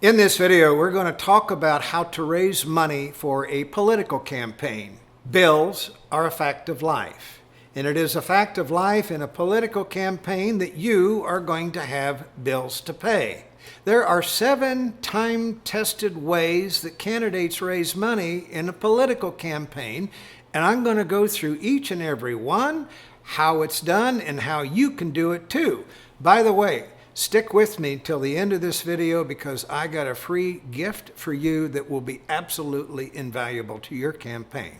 In this video, we're going to talk about how to raise money for a political campaign. Bills are a fact of life, and it is a fact of life in a political campaign that you are going to have bills to pay. There are 7 time-tested ways that candidates raise money in a political campaign, and I'm going to go through each and every one, how it's done, and how you can do it too. By the way, stick with me till the end of this video because I got a free gift for you that will be absolutely invaluable to your campaign.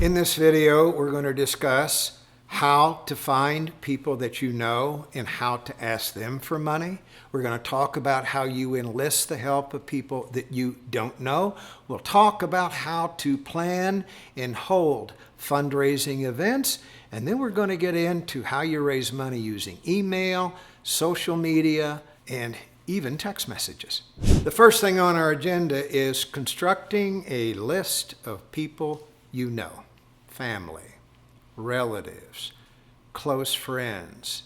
In this video, we're going to discuss how to find people that you know and how to ask them for money. We're going to talk about how you enlist the help of people that you don't know. We'll talk about how to plan and hold fundraising events. And then we're going to get into how you raise money using email, social media, and even text messages. The first thing on our agenda is constructing a list of people you know, family, relatives, close friends,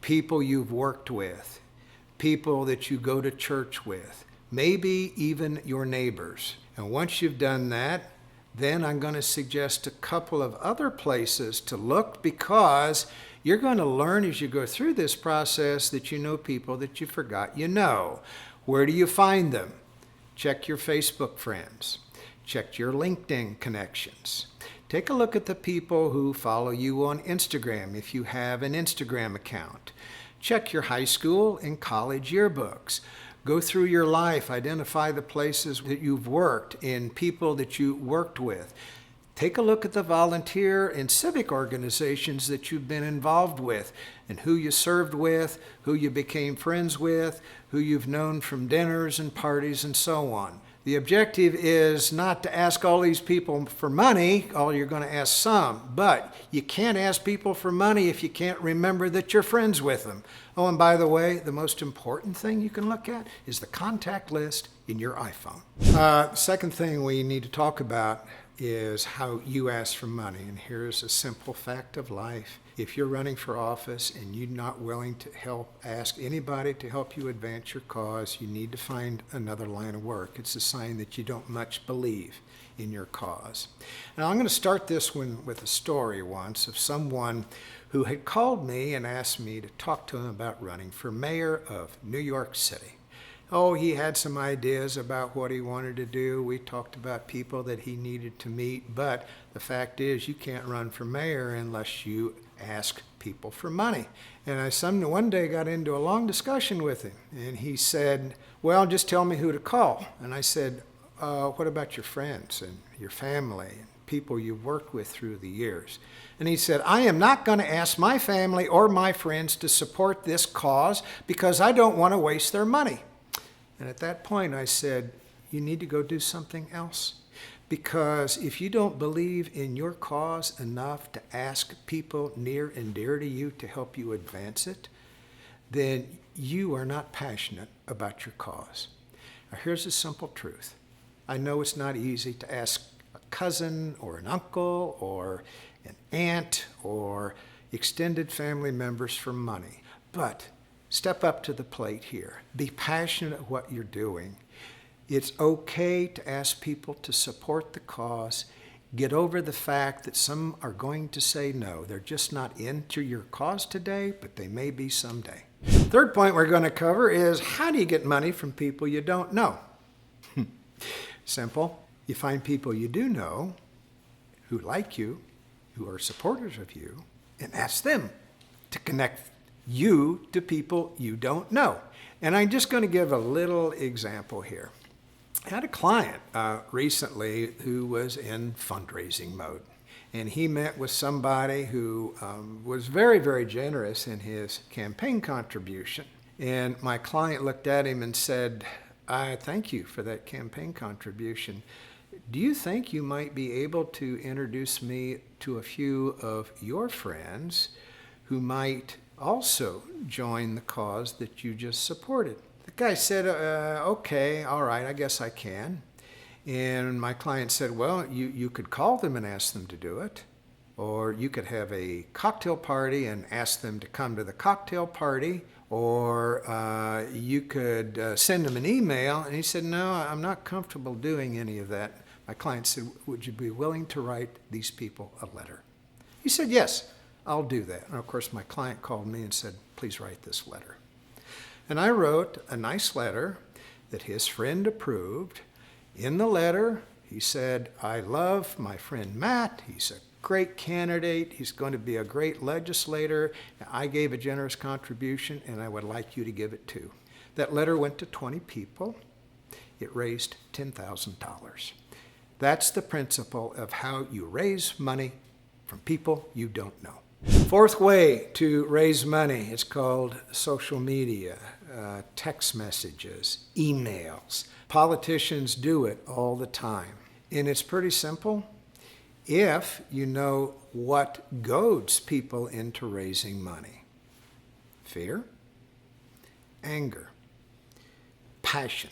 people you've worked with, people that you go to church with, maybe even your neighbors. And once you've done that, then I'm going to suggest a couple of other places to look because you're going to learn as you go through this process that you know people that you forgot you know. Where do you find them? Check your Facebook friends. Check your LinkedIn connections. Take a look at the people who follow you on Instagram if you have an Instagram account. Check your high school and college yearbooks. Go through your life, identify the places that you've worked and people that you worked with. Take a look at the volunteer and civic organizations that you've been involved with and who you served with, who you became friends with, who you've known from dinners and parties and so on. The objective is not to ask all these people for money, you're going to ask some, but you can't ask people for money if you can't remember that you're friends with them. Oh, and by the way, the most important thing you can look at is the contact list in your iPhone. Second thing we need to talk about is how you ask for money. And here's a simple fact of life. If you're running for office and you're not willing to ask anybody to help you advance your cause, you need to find another line of work. It's a sign that you don't much believe in your cause. Now I'm going to start this one with a story once of someone who had called me and asked me to talk to him about running for mayor of New York City. Oh, he had some ideas about what he wanted to do. We talked about people that he needed to meet, but the fact is you can't run for mayor unless you ask people for money. And I one day got into a long discussion with him, and he said, well, just tell me who to call. And I said, what about your friends and your family and people you've worked with through the years? And he said, I am not going to ask my family or my friends to support this cause because I don't want to waste their money. And at that point, I said, you need to go do something else. Because if you don't believe in your cause enough to ask people near and dear to you to help you advance it, then you are not passionate about your cause. Now, here's a simple truth. I know it's not easy to ask a cousin or an uncle or an aunt or extended family members for money, but step up to the plate here. Be passionate at what you're doing. It's okay to ask people to support the cause. Get over the fact that some are going to say no. They're just not into your cause today, but they may be someday. Third point we're going to cover is how do you get money from people you don't know? Simple. You find people you do know who like you, who are supporters of you, and ask them to connect you to people you don't know. And I'm just going to give a little example here. I had a client recently who was in fundraising mode. And he met with somebody who was very, very generous in his campaign contribution. And my client looked at him and said, I thank you for that campaign contribution. Do you think you might be able to introduce me to a few of your friends who might also join the cause that you just supported? The guy said, okay, all right, I guess I can. And my client said, well, you could call them and ask them to do it. Or you could have a cocktail party and ask them to come to the cocktail party. Or you could send him an email. And he said, no, I'm not comfortable doing any of that. My client said, would you be willing to write these people a letter? He said, yes, I'll do that. And of course, my client called me and said, please write this letter. And I wrote a nice letter that his friend approved. In the letter, he said, I love my friend Matt. He's a great candidate. He's going to be a great legislator. I gave a generous contribution, and I would like you to give it too. That letter went to 20 people. It raised $10,000. That's the principle of how you raise money from people you don't know. Fourth way to raise money is called social media, text messages, emails. Politicians do it all the time. And it's pretty simple if you know what goads people into raising money. Fear, anger, passion,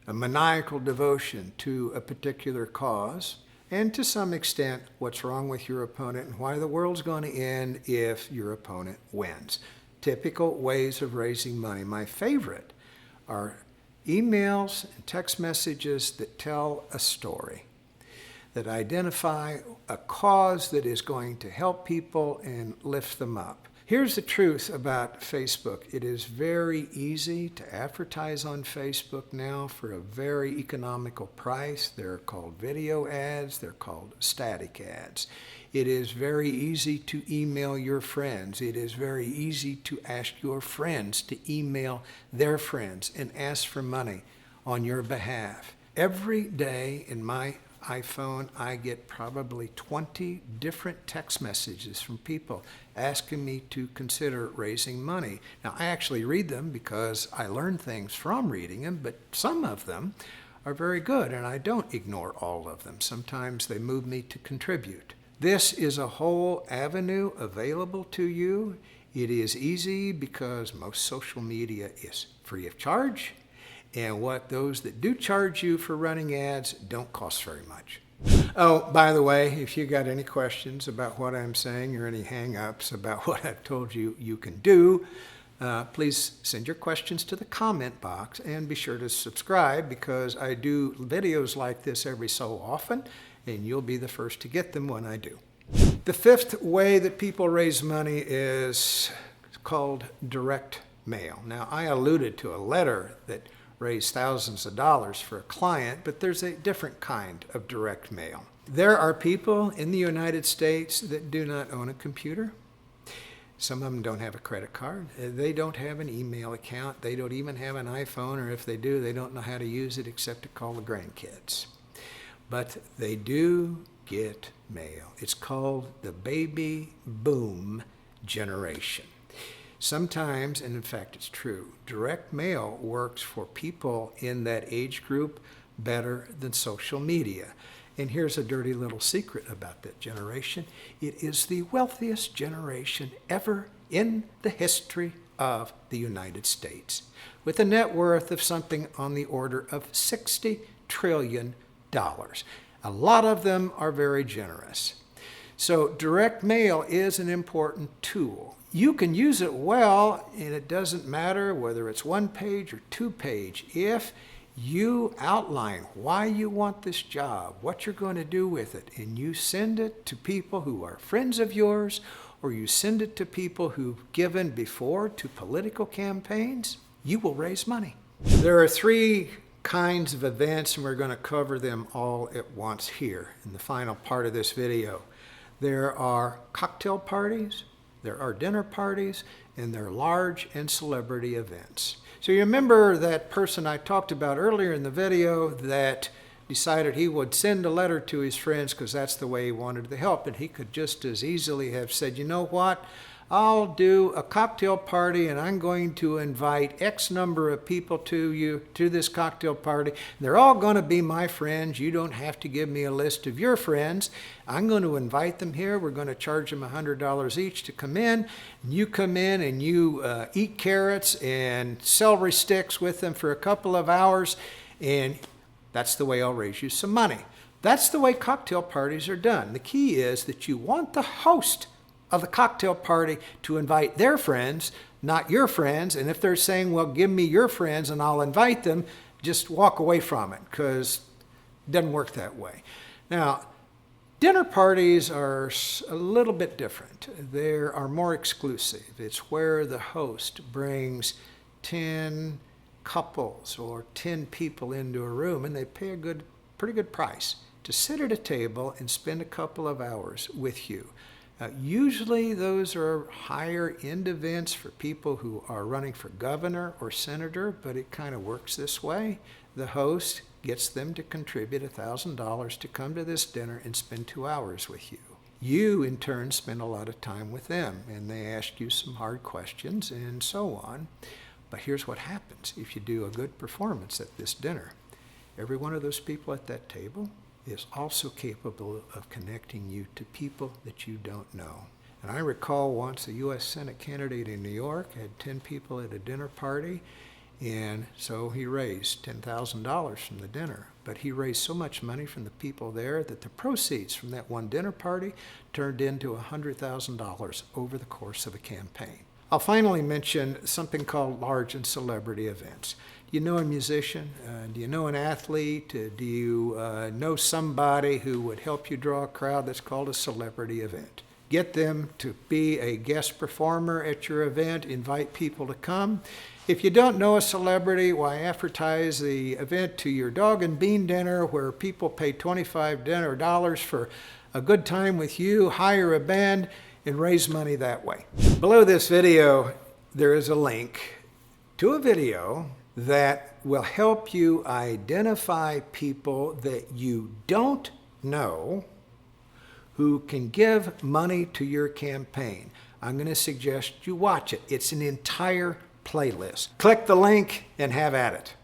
a maniacal devotion to a particular cause, and to some extent, what's wrong with your opponent and why the world's going to end if your opponent wins. Typical ways of raising money. My favorite are emails and text messages that tell a story, that identify a cause that is going to help people and lift them up. Here's the truth about Facebook. It is very easy to advertise on Facebook now for a very economical price. They're called video ads. They're called static ads. It is very easy to email your friends. It is very easy to ask your friends to email their friends and ask for money on your behalf. Every day in my iPhone, I get probably 20 different text messages from people asking me to consider raising money. Now, I actually read them because I learn things from reading them, but some of them are very good, and I don't ignore all of them. Sometimes they move me to contribute. This is a whole avenue available to you. It is easy because most social media is free of charge. And what those that do charge you for running ads don't cost very much. Oh, by the way, if you got any questions about what I'm saying or any hang-ups about what I've told you you can do, please send your questions to the comment box and be sure to subscribe because I do videos like this every so often and you'll be the first to get them when I do. The fifth way that people raise money is called direct mail. Now, I alluded to a letter that raise thousands of dollars for a client, but there's a different kind of direct mail. There are people in the United States that do not own a computer. Some of them don't have a credit card. They don't have an email account. They don't even have an iPhone, or if they do, they don't know how to use it except to call the grandkids. But they do get mail. It's called the baby boom generation. Sometimes, and in fact it's true, direct mail works for people in that age group better than social media. And here's a dirty little secret about that generation. It is the wealthiest generation ever in the history of the United States, with a net worth of something on the order of $60 trillion. A lot of them are very generous. So direct mail is an important tool. You can use it well, and it doesn't matter whether it's 1 page or 2 page. If you outline why you want this job, what you're going to do with it, and you send it to people who are friends of yours, or you send it to people who've given before to political campaigns, you will raise money. There are 3 kinds of events, and we're going to cover them all at once here in the final part of this video. There are cocktail parties, there are dinner parties, and there are large and celebrity events. So you remember that person I talked about earlier in the video that decided he would send a letter to his friends because that's the way he wanted the help, and he could just as easily have said, you know what, I'll do a cocktail party and I'm going to invite X number of people to this cocktail party. They're all going to be my friends. You don't have to give me a list of your friends. I'm going to invite them here. We're going to charge them $100 each to come in. You come in and you eat carrots and celery sticks with them for a couple of hours, and that's the way I'll raise you some money. That's the way cocktail parties are done. The key is that you want the host of the cocktail party to invite their friends, not your friends. And if they're saying, well, give me your friends and I'll invite them, just walk away from it, because it doesn't work that way. Now, dinner parties are a little bit different. They are more exclusive. It's where the host brings 10 couples or 10 people into a room, and they pay a pretty good price to sit at a table and spend a couple of hours with you. Usually those are higher end events for people who are running for governor or senator, but it kind of works this way. The host gets them to contribute $1,000 to come to this dinner and spend 2 hours with you. You, in turn, spend a lot of time with them, and they ask you some hard questions and so on. But here's what happens if you do a good performance at this dinner. Every one of those people at that table is also capable of connecting you to people that you don't know. And I recall once a U.S. Senate candidate in New York had 10 people at a dinner party, and so he raised $10,000 from the dinner. But he raised so much money from the people there that the proceeds from that one dinner party turned into $100,000 over the course of a campaign. I'll finally mention something called large and celebrity events. Do you know a musician? Do you know an athlete? Do you know somebody who would help you draw a crowd? That's called a celebrity event. Get them to be a guest performer at your event. Invite people to come. If you don't know a celebrity, why advertise the event to your dog and bean dinner where people pay $25 for a good time with you, hire a band, and raise money that way. Below this video, there is a link to a video that will help you identify people that you don't know who can give money to your campaign. I'm going to suggest you watch it. It's an entire playlist. Click the link and have at it.